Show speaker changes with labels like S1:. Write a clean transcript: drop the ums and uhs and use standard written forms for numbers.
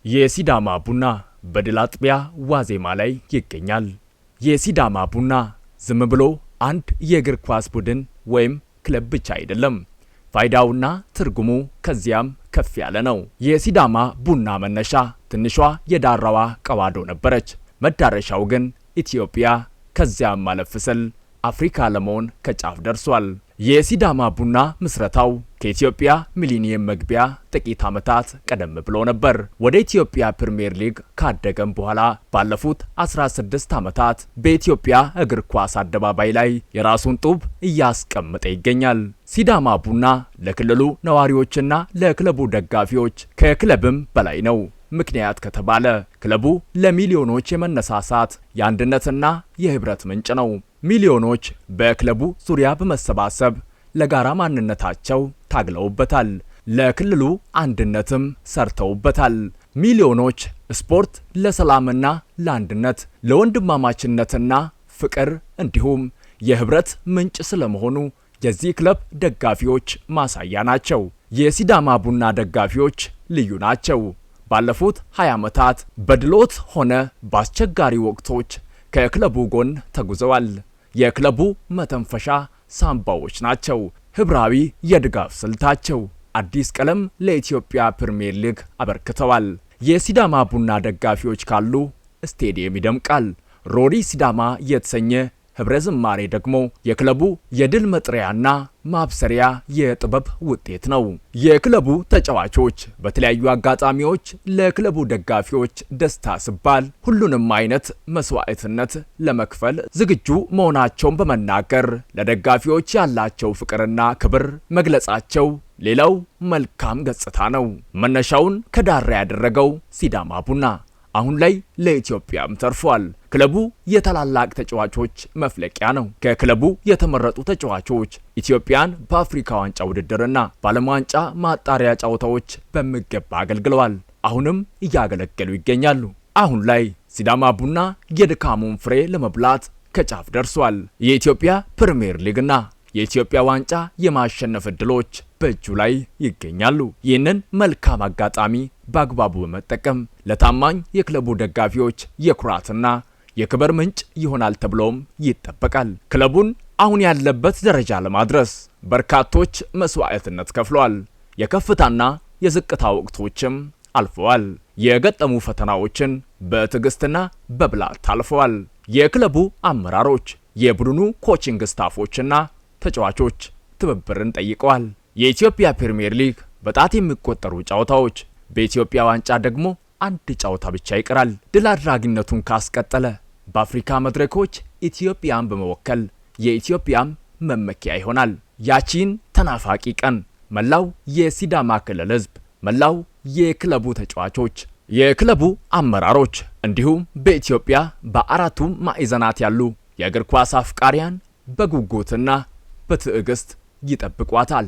S1: የሲዳማ ቡና በድል አጥቢያ ዋዜማ ላይ ይገኛል። የሲዳማ ቡና ዝም ብሎ አንድ የእግር ኳስ ቡድን ወይም ክለብ ብቻ አይደለም። ፋይዳውና ትርጉሙ ከዚያም ከፍ ያለ ነው። የሲዳማ ቡና መነሻ ትንሿ የዳራዋ ቀዋዶ ነበረች። መዳረሻው ግን ኢትዮጵያ፣ ከዚያም ማለፍ ሲል አፍሪካ ለመሆን ከጫፍ ደርሷል። የሲዳማ ቡና ምስረታው ከኢትዮጵያ ሚሊኒየም መግቢያ ጥቂት ዓመታት ቀደም ብሎ ነበር። ወደ ኢትዮጵያ ፕሪሚየር ሊግ ካደገም በኋላ ባለፉት 16 ዓመታት በኢትዮጵያ እግር ኳስ አደባባይ ላይ የራሱን ጡብ እያስቀመጠ ይገኛል። ሲዳማ ቡና ለክልሉ ነዋሪዎችና ለክለቡ ደጋፊዎች ከክለብም በላይ ነው። ምክንያት ከተባለ ክለቡ ለሚሊዮኖች የመነሳሳት የአንድነትና የህብረት ምንጭ ነው። ሚሊዮኖች በክለቡ ዙሪያ በመሰባሰብ ለጋራ ማንነታቸው ታግለውበታል። ለክልሉ አንድነትም ሰርተውበታል። ሚሊዮኖች ስፖርት ለሰላምና ለአንድነት ለወንድማማችነትና ፍቅር እንዲሁም የህብረት ምንጭ ስለመሆኑ የዚህ ክለብ ደጋፊዎች ማሳያ ናቸው። የሲዳማ ቡና ደጋፊዎች ልዩ ናቸው። ባለፉት 20 ዓመታት በድሎት ሆነ በአስቸጋሪ ወቅቶች ከክለቡ ጎን ተጉዘዋል። የክለቡ መተንፈሻ ሳምባዎች ናቸው። ህብራዊ የድጋፍ ስልታቸው አዲስ ቀለም ለኢትዮጵያ ፕሪሚየር ሊግ አበርክተዋል። የሲዳማ ቡና ደጋፊዎች ካሉ ስቴዲየም ይደምቃል። ሮዲ ሲዳማ የተሰኘ ህብረ ዝማሬ ደግሞ የክለቡ የድል መጥሪያና ማብሰሪያ የጥበብ ውጤት ነው። የክለቡ ተጫዋቾች በተለያዩ አጋጣሚዎች ለክለቡ ደጋፊዎች ደስታ ሲባል ሁሉንም አይነት መስዋዕትነት ለመክፈል ዝግጁ መሆናቸውን በመናገር ለደጋፊዎች ያላቸው ፍቅርና ክብር መግለጻቸው ሌላው መልካም ገጽታ ነው። መነሻውን ከዳራ ያደረገው ሲዳማ ቡና አሁን ላይ ለኢትዮጵያም ተርፏል። ክለቡ የታላላቅ ተጫዋቾች መፍለቂያ ነው። ከክለቡ የተመረጡ ተጫዋቾች ኢትዮጵያን በአፍሪካ ዋንጫ ውድድርና በዓለም ዋንጫ ማጣሪያ ጨዋታዎች በሚገባ አገልግለዋል። አሁንም እያገለገሉ ይገኛሉ። አሁን ላይ ሲዳማ ቡና የድካሙን ፍሬ ለመብላት ከጫፍ ደርሷል። የኢትዮጵያ ፕሪሚየር ሊግና የኢትዮጵያ ዋንጫ የማሸነፍ ዕድሎች በእጁ ላይ ይገኛሉ። ይህንን መልካም አጋጣሚ በአግባቡ በመጠቀም ለታማኝ የክለቡ ደጋፊዎች የኩራትና የክብር ምንጭ ይሆናል ተብሎም ይጠበቃል። ክለቡን አሁን ያለበት ደረጃ ለማድረስ በርካቶች መስዋዕትነት ከፍለዋል። የከፍታና የዝቅታ ወቅቶችም አልፈዋል። የገጠሙ ፈተናዎችን በትዕግስትና በብላት ታልፈዋል። የክለቡ አመራሮች፣ የቡድኑ ኮቺንግ ስታፎችና ተጫዋቾች ትብብርን ጠይቀዋል። የኢትዮጵያ ፕሪሚየር ሊግ በጣት የሚቆጠሩ ጨዋታዎች፣ በኢትዮጵያ ዋንጫ ደግሞ አንድ ጨዋታ ብቻ ይቀራል። ድል አድራጊነቱን ካስቀጠለ በአፍሪካ መድረኮች ኢትዮጵያን በመወከል የኢትዮጵያም መመኪያ ይሆናል። ያቺን ተናፋቂ ቀን መላው የሲዳማ ክልል ህዝብ፣ መላው የክለቡ ተጫዋቾች፣ የክለቡ አመራሮች እንዲሁም በኢትዮጵያ በአራቱ ማዕዘናት ያሉ የእግር ኳስ አፍቃሪያን በጉጉትና በትዕግስት ይጠብቋታል።